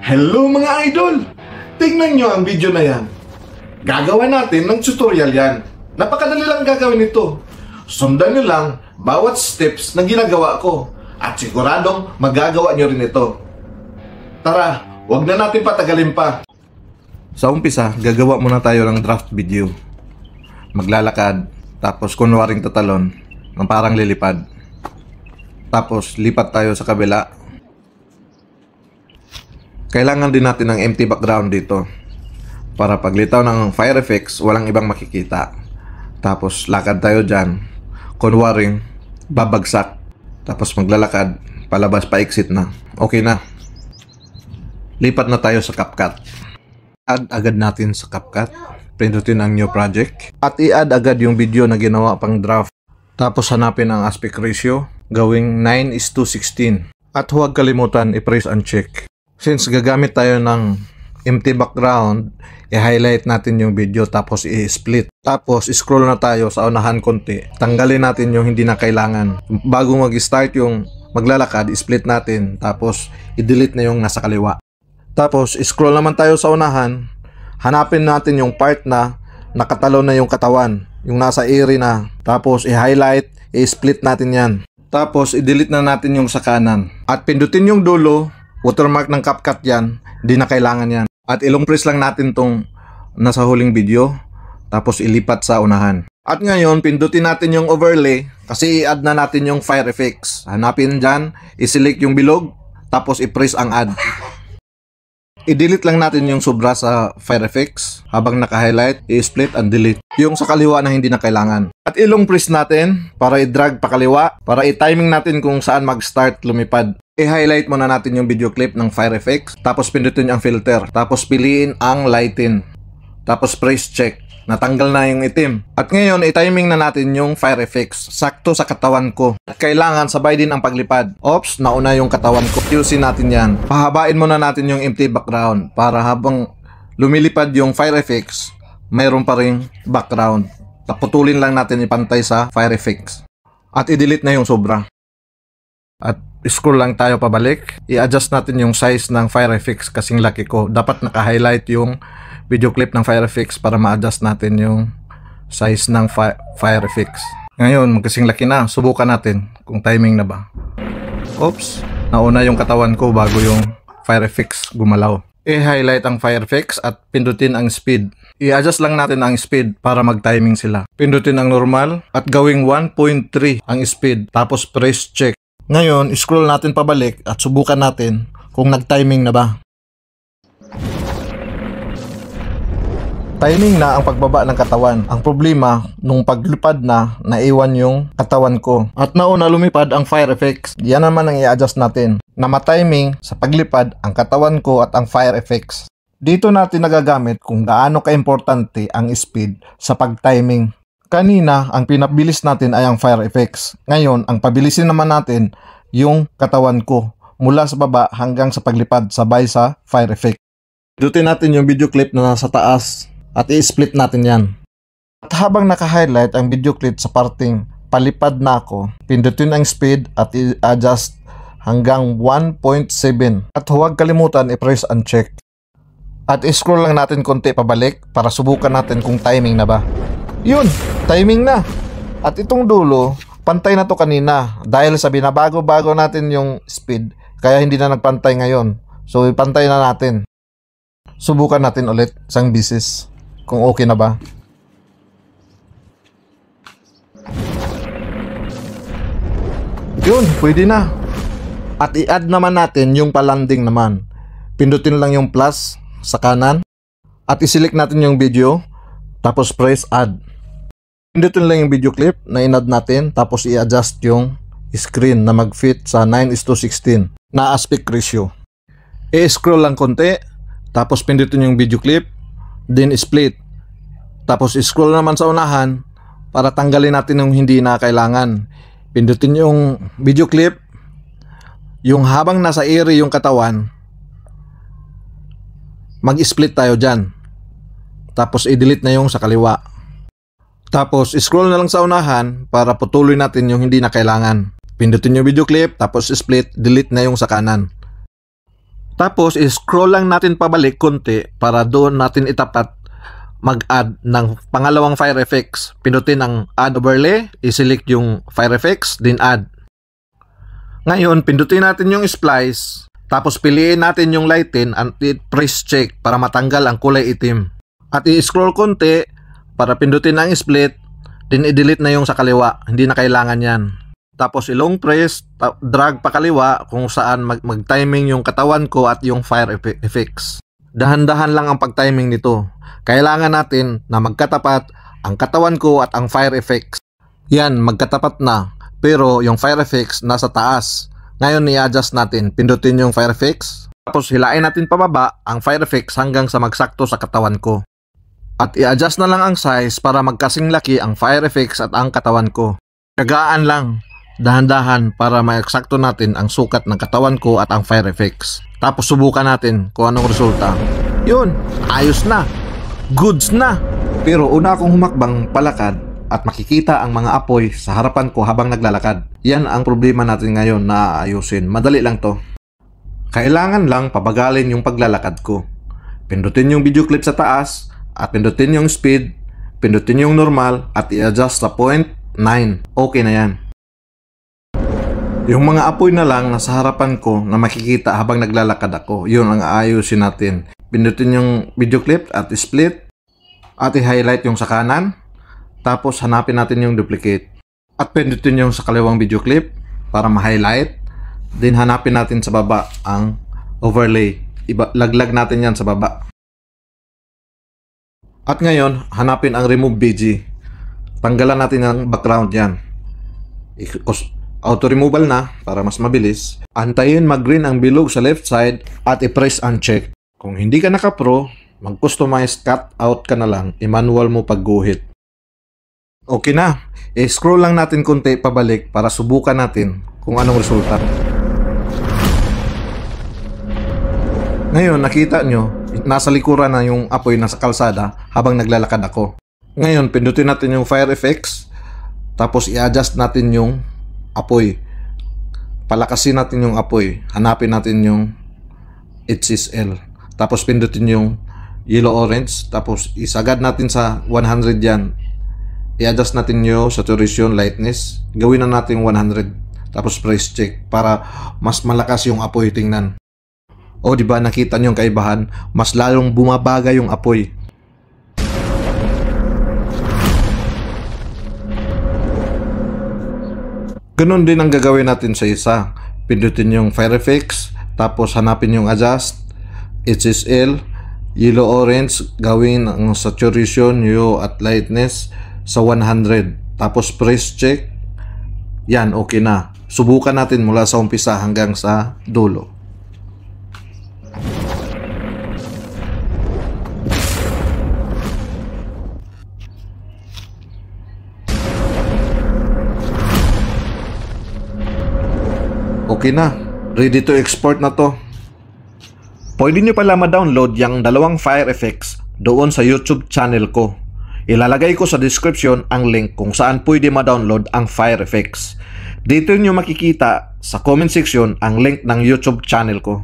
Hello mga idol! Tingnan nyo ang video na yan. Gagawa natin ng tutorial yan. Napakadali lang gagawin ito. Sundan nyo lang bawat steps na ginagawa ko. At siguradong magagawa nyo rin ito. Tara, huwag na natin patagalin pa. Sa umpisa, gagawa muna tayo ng draft video. Maglalakad, tapos kunwaring tatalon, ng parang lilipad. Tapos lipat tayo sa kabila. Kailangan din natin ng empty background dito para paglitaw ng fire effects walang ibang makikita. Tapos lakad tayo dyan, kunwaring babagsak. Tapos maglalakad, palabas pa exit na. Okay na. Lipat na tayo sa CapCut. Add agad natin sa CapCut. Pindutin ang new project. At i-add agad yung video na ginawa pang draft. Tapos hanapin ang aspect ratio. Gawing 9:16. At huwag kalimutan i-press and check. Since gagamit tayo ng empty background, i-highlight natin yung video tapos i-split. Tapos scroll na tayo sa unahan konti. Tanggalin natin yung hindi na kailangan. Bago mag-start yung maglalakad, i-split natin. Tapos i-delete na yung nasa kaliwa. Tapos scroll naman tayo sa unahan. Hanapin natin yung part na nakatalo na yung katawan. Yung nasa area na. Tapos i-highlight, i-split natin yan. Tapos i-delete na natin yung sa kanan. At pindutin yung dulo. Watermark ng CapCut yan, di na kailangan yan. At ilong press lang natin tong nasa huling video, tapos ilipat sa unahan. At ngayon, pindutin natin yung overlay, kasi i-add na natin yung fire effects. Hanapin dyan, i-select yung bilog, tapos i-press ang add. I-delete lang natin yung sobra sa fire effects, habang naka-highlight, i-split and delete. Yung sa kaliwa na hindi na kailangan. At ilong press natin, para i-drag pa kaliwa, para i-timing natin kung saan mag-start lumipad. I-highlight muna natin yung video clip ng fire effects. Tapos pindutin ang filter. Tapos piliin ang lighten. Tapos press check. Natanggal na yung itim. At ngayon, i-timing na natin yung fire effects. Sakto sa katawan ko. At kailangan sabay din ang paglipad. Oops, nauna yung katawan ko. Ayusin natin yan. Pahabain muna natin yung empty background. Para habang lumilipad yung fire effects, mayroon pa ring background. Taputulin lang natin ipantay sa fire effects. At i-delete na yung sobra. At scroll lang tayo pabalik. I-adjust natin yung size ng fire effects kasing laki ko. Dapat naka-highlight yung video clip ng fire effects para ma-adjust natin yung size ng fire effects. Ngayon, magkasing laki na. Subukan natin kung timing na ba. Oops, nauna yung katawan ko bago yung fire effects gumalaw. I-highlight ang fire effects at pindutin ang speed. I-adjust lang natin ang speed para mag-timing sila. Pindutin ang normal at gawing 1.3 ang speed. Tapos press check. Ngayon, scroll natin pabalik at subukan natin kung nag-timing na ba. Timing na ang pagbaba ng katawan. Ang problema, nung paglipad na, naiwan yung katawan ko. At nauna lumipad ang fire effects. Yan naman ang i-adjust natin. Na ma-timing sa paglipad ang katawan ko at ang fire effects. Dito natin nagagamit kung gaano ka-importante ang speed sa pag-timing. Kanina, ang pinabilis natin ay ang fire effects. Ngayon, ang pabilisin naman natin yung katawan ko mula sa baba hanggang sa paglipad sabay sa fire effect. Pindutin natin yung video clip na nasa taas at i-split natin yan. At habang naka-highlight ang video clip sa parting palipad na ako, pindutin ang speed at i-adjust hanggang 1.7. At huwag kalimutan i-press and check. At i-scroll lang natin konti pabalik para subukan natin kung timing na ba. Yun, timing na. At itong dulo, pantay na to kanina. Dahil sa binabago-bago natin yung speed, kaya hindi na nagpantay ngayon. So, ipantay na natin. Subukan natin ulit isang bisis kung okay na ba. Yun, pwede na. At i-add naman natin yung palanding naman. Pindutin lang yung plus sa kanan. At i-select natin yung video. Tapos press add. Pindutin lang yung video clip na in-add natin. Tapos i-adjust yung screen na mag-fit sa 9:16 na aspect ratio. I-scroll lang konti. Tapos pindutin yung video clip. Then split. Tapos scroll naman sa unahan para tanggalin natin yung hindi na kailangan. Pindutin yung video clip. Yung habang nasa area yung katawan, mag-split tayo dyan. Tapos i-delete na yung sa kaliwa. Tapos scroll na lang sa unahan para putulin natin yung hindi na kailangan. Pindutin yung video clip, tapos split, delete na yung sa kanan. Tapos, scroll lang natin pabalik konti para doon natin itapat mag-add ng pangalawang fire effects. Pindutin ang add overlay, i-select yung fire effects, then add. Ngayon, pindutin natin yung splice, tapos piliin natin yung lighten at press check para matanggal ang kulay itim. At i-scroll konti para pindutin ang split, then i-delete na yung sa kaliwa. Hindi na kailangan yan. Tapos i-long press, drag pa kaliwa kung saan mag-timing yung katawan ko at yung fire effects. Dahan-dahan lang ang pag-timing nito. Kailangan natin na magkatapat ang katawan ko at ang fire effects. Yan, magkatapat na. Pero yung fire effects nasa taas. Ngayon i-adjust natin. Pindutin yung fire effects. Tapos hilain natin pababa ang fire effects hanggang sa magsakto sa katawan ko. At i-adjust na lang ang size para magkasing laki ang fire effects at ang katawan ko. Kagaan lang. Dahan-dahan para maeksakto natin ang sukat ng katawan ko at ang fire effects. Tapos subukan natin kung anong resulta. Yun, ayos na. Goods na. Pero una akong humakbang palakad at makikita ang mga apoy sa harapan ko habang naglalakad. Yan ang problema natin ngayon na aayusin. Madali lang to. Kailangan lang pabagalin yung paglalakad ko. Pindutin yung video clip sa taas at pindutin yung speed, pindutin yung normal at i-adjust sa 0.9. Okay na yan. Yung mga apoy na lang nasa harapan ko na makikita habang naglalakad ako, yun ang aayusin natin. Pindutin yung video clip at split at i-highlight yung sa kanan. Tapos hanapin natin yung duplicate. At pindutin yung sa kaliwang video clip para ma-highlight. Then hanapin natin sa baba ang overlay. Laglag natin yan sa baba. At ngayon, hanapin ang remove BG. Tanggalan natin ang background yan. Auto removal na para mas mabilis. Antayin mag-green ang bilog sa left side at i-press uncheck. Kung hindi ka naka-pro, mag-customize cut out ka na lang, i-manual mo pagguhit. Okay na, i-scroll lang natin konti pabalik para subukan natin kung anong resulta. Ngayon nakita nyo, nasa likuran na yung apoy nasa kalsada habang naglalakad ako. Ngayon pindutin natin yung fire effects, tapos i-adjust natin yung apoy. Palakasin natin yung apoy. Hanapin natin yung HSL. Tapos pindutin yung yellow orange. Tapos isagad natin sa 100 yan. I-adjust natin yung saturation, lightness. Gawin na natin 100. Tapos press check para mas malakas yung apoy tingnan. O diba nakita nyo yung kaibahan? Mas lalong bumabaga yung apoy. Ganun din ang gagawin natin sa isa. Pindutin yung fire effects, tapos hanapin yung adjust, HSL, yellow orange, gawin ang saturation, hue at lightness sa 100. Tapos press check. Yan, okay na. Subukan natin mula sa umpisa hanggang sa dulo. Okay na, ready to export na to. Pwede nyo pala ma-download yung dalawang fire effects doon sa YouTube channel ko. Ilalagay ko sa description ang link kung saan pwede ma-download ang fire effects. Dito nyo makikita sa comment section ang link ng YouTube channel ko.